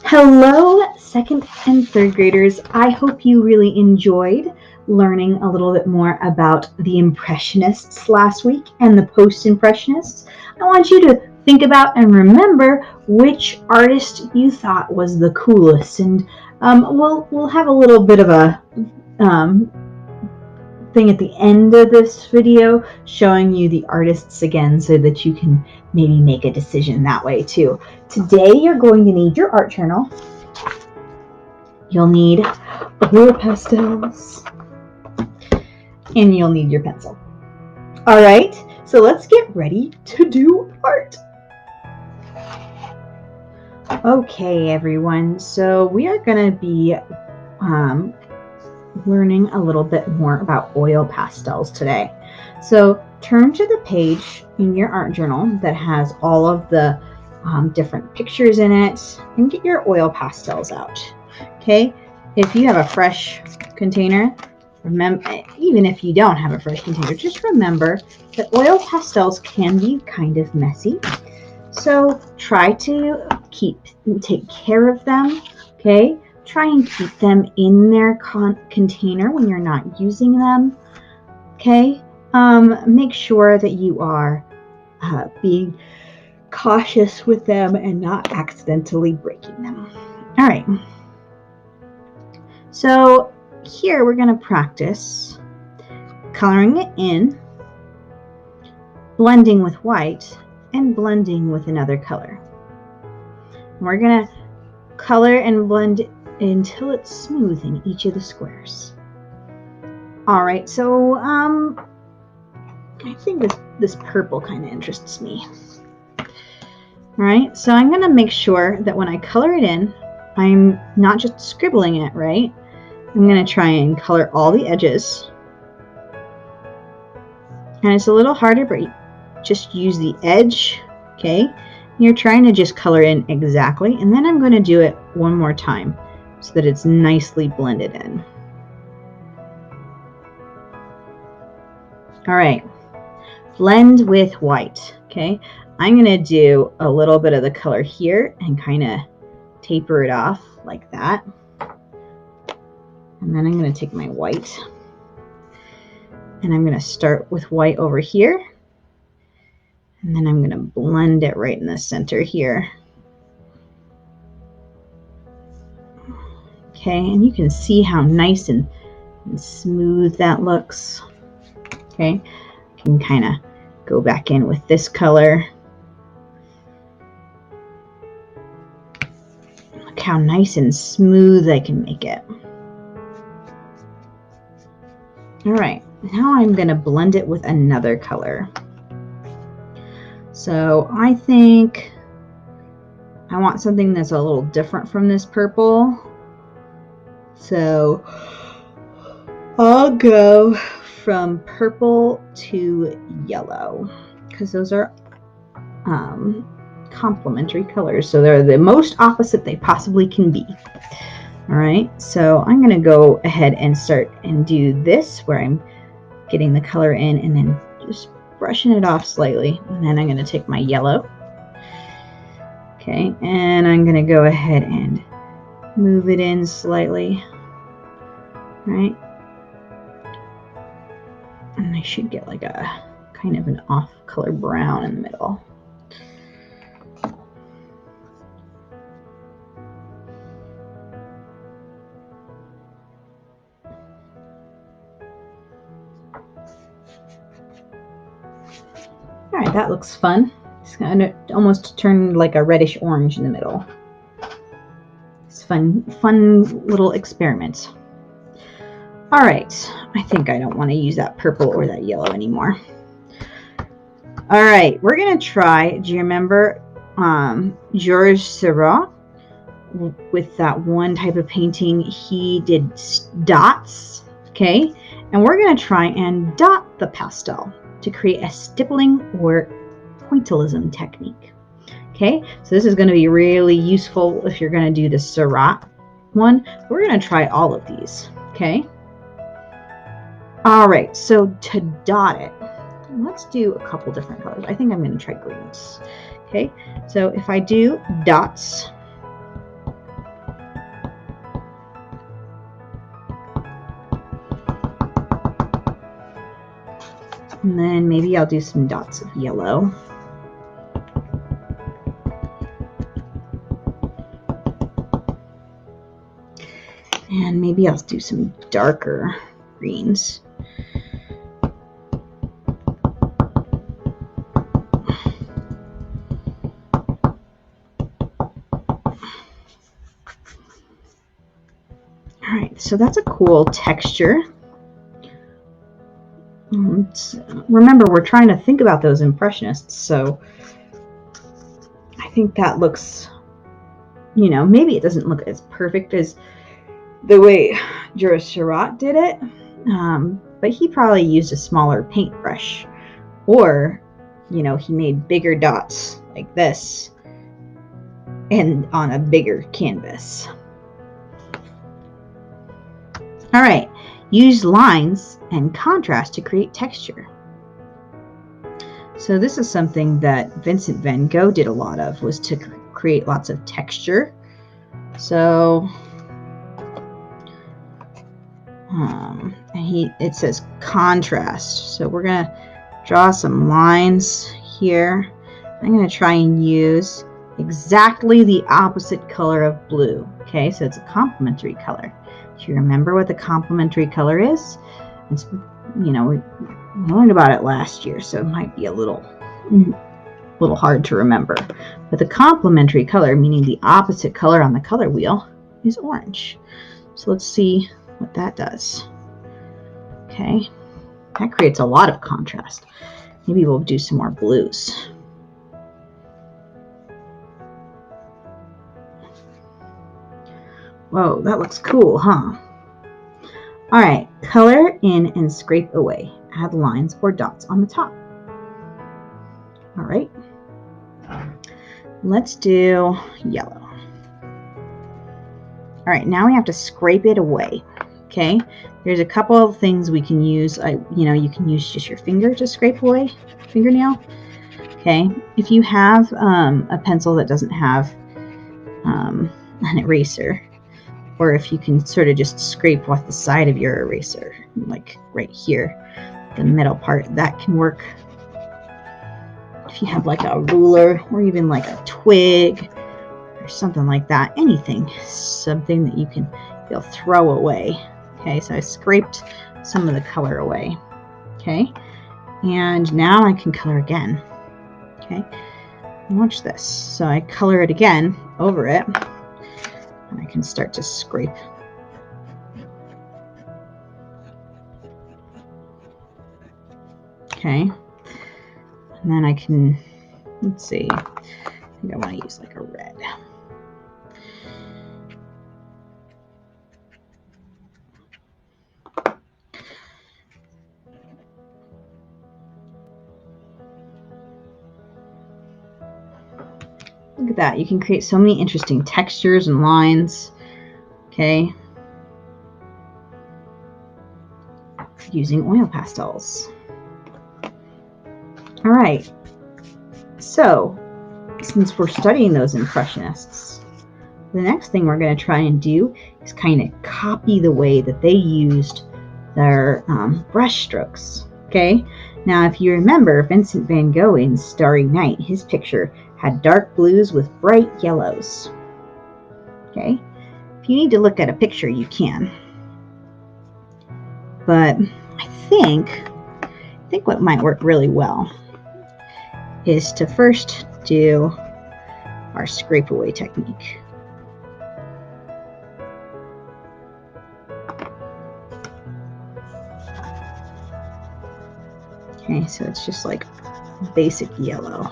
Hello, second and third graders. I hope you really enjoyed learning a little bit more about the Impressionists last week and the Post-Impressionists. I want you to think about and remember which artist you thought was the coolest, and we'll have a little bit of a thing at the end of this video showing you the artists again so that you can maybe make a decision that way too. Today you're going to need your art journal. You'll need oil pastels and you'll need your pencil. All right, so let's get ready to do art. Okay, everyone, so we are going to be learning a little bit more about oil pastels today. So turn to the page in your art journal that has all of the different pictures in it and get your oil pastels out. Okay, if you have a fresh container, remember, even if you don't have a fresh container, just remember that oil pastels can be kind of messy. So try to take care of them, okay? Try and keep them in their container when you're not using them, okay? Make sure that you are being cautious with them and not accidentally breaking them. All right. So here we're going to practice coloring it in, blending with white, and blending with another color. We're going to color and blend until it's smooth in each of the squares. All right, so I think this purple kind of interests me. All right, so I'm going to make sure that when I color it in, I'm not just scribbling it, right? I'm going to try and color all the edges. And it's a little harder, but just use the edge, okay? You're trying to just color in exactly, and then I'm going to do it one more time so that it's nicely blended in. All right, blend with white, okay? I'm going to do a little bit of the color here and kind of taper it off like that. And then I'm going to take my white and I'm going to start with white over here. And then I'm going to blend it right in the center here. Okay, and you can see how nice and smooth that looks. Okay, I can kind of go back in with this color. Look how nice and smooth I can make it. All right, now I'm going to blend it with another color. So I think I want something that's a little different from this purple. So I'll go from purple to yellow because those are complementary colors. So they're the most opposite they possibly can be. All right, so I'm going to go ahead and start and do this where I'm getting the color in and then just brushing it off slightly. And then I'm going to take my yellow. Okay, and I'm going to go ahead and move it in slightly. All right. And I should get like a kind of an off color brown in the middle. All right, that looks fun. It's kind of almost turned like a reddish orange in the middle. It's fun little experiment. All right, I think I don't want to use that purple or that yellow anymore. All right, we're gonna try. Do you remember Georges Seurat? With that one type of painting, he did dots. Okay, and we're gonna try and dot the pastel to create a stippling or pointillism technique. Okay, so this is going to be really useful if you're going to do the Seurat one. We're going to try all of these. Okay. All right, so to dot it, let's do a couple different colors. I think I'm going to try greens. Okay, so if I do dots, And then maybe I'll do some dots of yellow. And maybe I'll do some darker greens. All right, so that's a cool texture. Remember, we're trying to think about those Impressionists, so I think that looks, you know, maybe it doesn't look as perfect as the way Jules Seurat did it, but he probably used a smaller paintbrush, or, you know, he made bigger dots like this and on a bigger canvas. All right, use lines and contrast to create texture. So this is something that Vincent van Gogh did a lot of, was to create lots of texture. So and it says contrast. So we're gonna draw some lines here. I'm gonna try and use exactly the opposite color of blue. Okay, so it's a complementary color. Do you remember what the complementary color is? It's, you know, we learned about it last year, so it might be a little hard to remember. But the complementary color, meaning the opposite color on the color wheel, is orange. So let's see what that does. Okay, that creates a lot of contrast. Maybe we'll do some more blues. Whoa, that looks cool, huh? All right, color in and scrape away. Add lines or dots on the top. All right, let's do yellow. All right, now we have to scrape it away. Okay, there's a couple of things we can use. You know, you can use just your finger to scrape away, fingernail. Okay, if you have a pencil that doesn't have an eraser, or if you can sort of just scrape off the side of your eraser, like right here, the middle part, that can work. If you have like a ruler or even like a twig or something like that, anything, something that you'll throw away. Okay, so I scraped some of the color away. Okay, and now I can color again. Okay, watch this. So I color it again over it, and I can start to scrape. Okay, and then I can, let's see, I think I want to use like a red. Look at that, you can create so many interesting textures and lines, okay, using oil pastels. All right, so since we're studying those Impressionists, the next thing we're going to try and do is kind of copy the way that they used their brush strokes. Okay, now if you remember Vincent van Gogh in Starry Night, his picture had dark blues with bright yellows. Okay, if you need to look at a picture, you can. But I think what might work really well is to first do our scrape away technique. Okay, so it's just like basic yellow.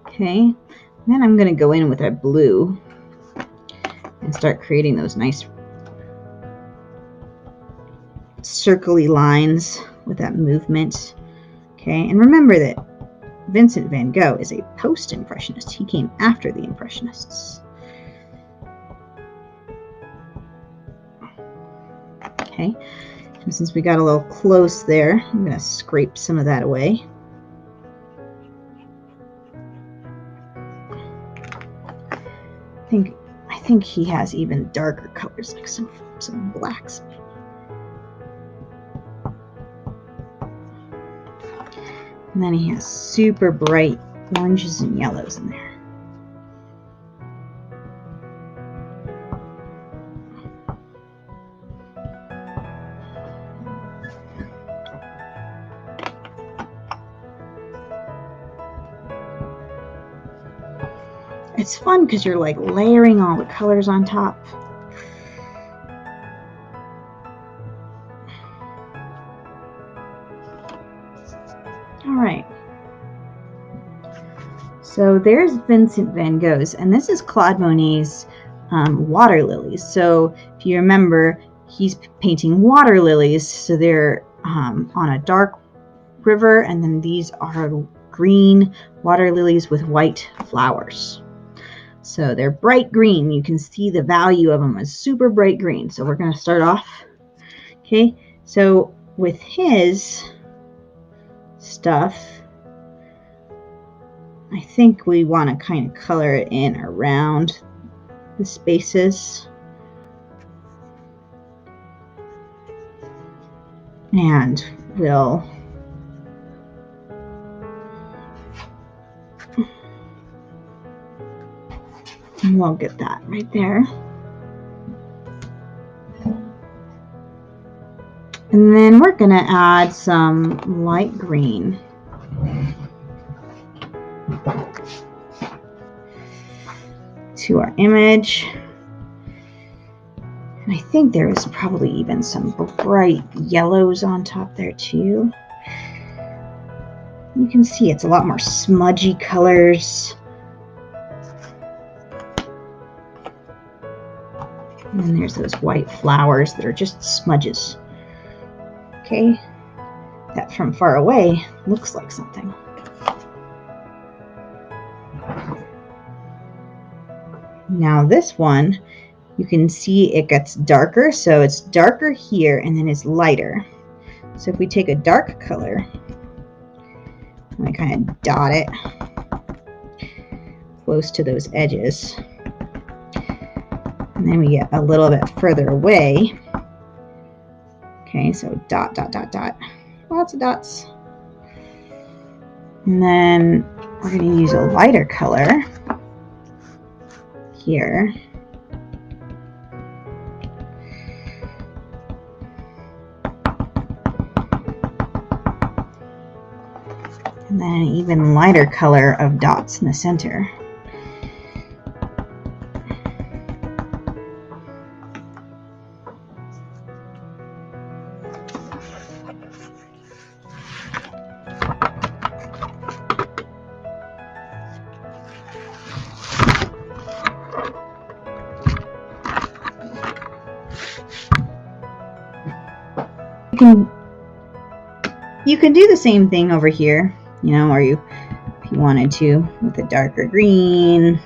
Okay, then I'm going to go in with our blue and start creating those nice circly lines with that movement. Okay, and remember that Vincent van Gogh is a post-impressionist. He came after the Impressionists. Okay, and since we got a little close there, I'm going to scrape some of that away. I think he has even darker colors, like some blacks. And then he has super bright oranges and yellows in there. It's fun because you're like layering all the colors on top. All right. So there's Vincent van Gogh's, and this is Claude Monet's water lilies. So if you remember, he's painting water lilies, so they're on a dark river, and then these are green water lilies with white flowers. So they're bright green. You can see the value of them as super bright green. So we're going to start off. Okay, so with his stuff, I think we want to kind of color it in around the spaces. And we'll get that right there. And then we're going to add some light green. To our image. And I think there was probably even some bright yellows on top there too. You can see it's a lot more smudgy colors. And then there's those white flowers that are just smudges. Okay, that from far away looks like something. Now this one, you can see it gets darker, so it's darker here and then it's lighter. So if we take a dark color, and I kind of dot it close to those edges, and then we get a little bit further away. Okay, so dot, dot, dot, dot, lots of dots. And then we're going to use a lighter color here. And then an even lighter color of dots in the center. You can do the same thing over here, you know, or if you wanted to with a darker green,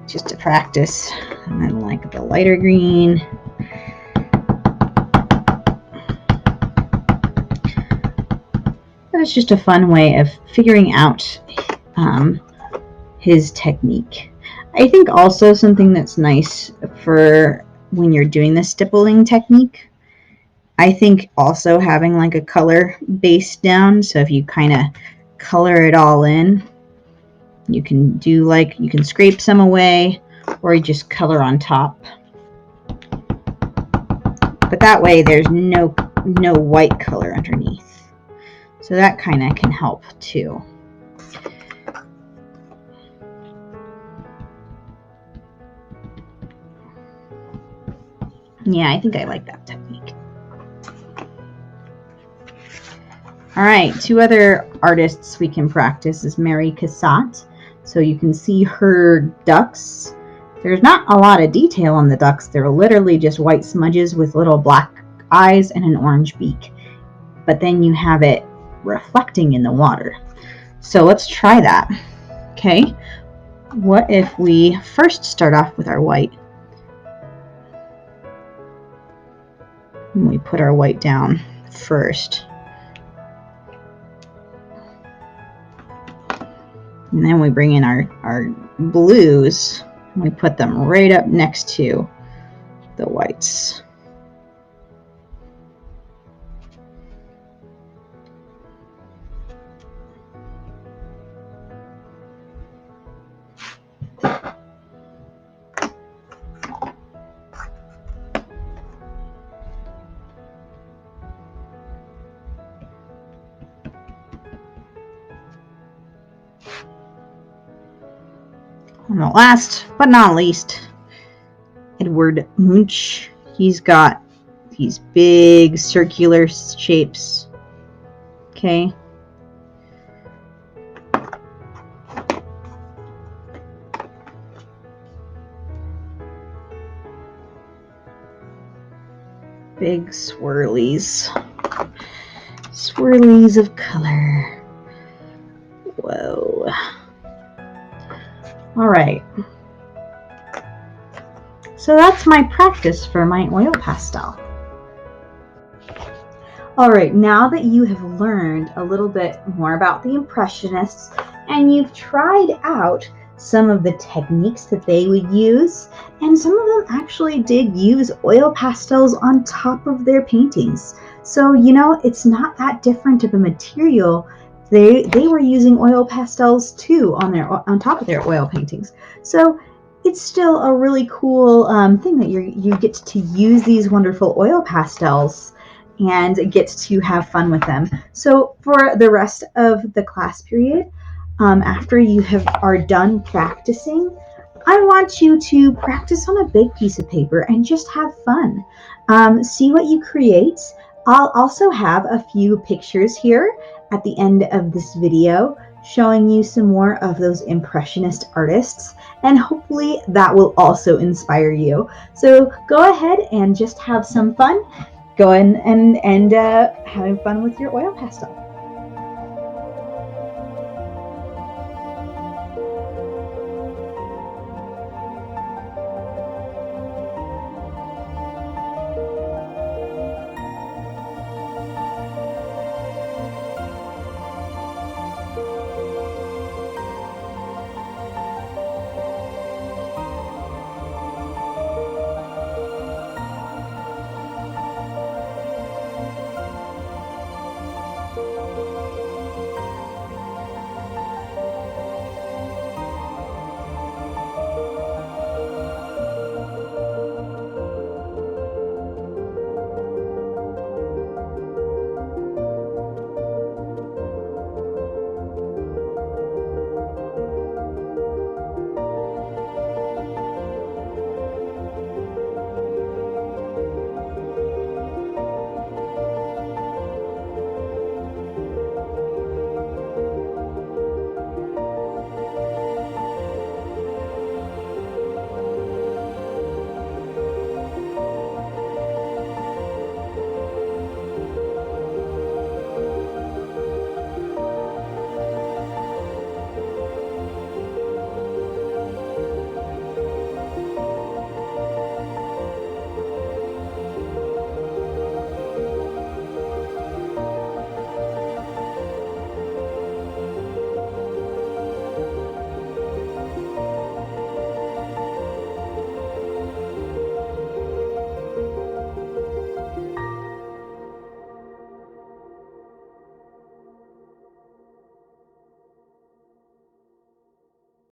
just to practice, and then like the lighter green. But it's just a fun way of figuring out his technique. I think also something that's nice for when you're doing the stippling technique, I think also having like a color base down, so if you kind of color it all in, you can do like, you can scrape some away or you just color on top. But that way there's no white color underneath. So that kind of can help too. Yeah, I think I like that technique. All right, two other artists we can practice is Mary Cassatt. So you can see her ducks. There's not a lot of detail on the ducks. They're literally just white smudges with little black eyes and an orange beak. But then you have it reflecting in the water. So let's try that. Okay, what if we first start off with our white? And we put our white down first. And then we bring in our blues, We put them right up next to the whites. And the last but not least, Edward Munch. He's got these big circular shapes. Okay. Big swirlies. Swirlies of color. Whoa. All right. So that's my practice for my oil pastel. All right, now that you have learned a little bit more about the Impressionists and you've tried out some of the techniques that they would use, and some of them actually did use oil pastels on top of their paintings. So, you know, it's not that different of a material. They were using oil pastels too on top of their oil paintings. So it's still a really cool thing that you get to use these wonderful oil pastels and get to have fun with them. So for the rest of the class period, after you are done practicing, I want you to practice on a big piece of paper and just have fun. See what you create. I'll also have a few pictures here at the end of this video showing you some more of those Impressionist artists, and hopefully that will also inspire you. So go ahead and just have some fun. Go in and having fun with your oil pastel.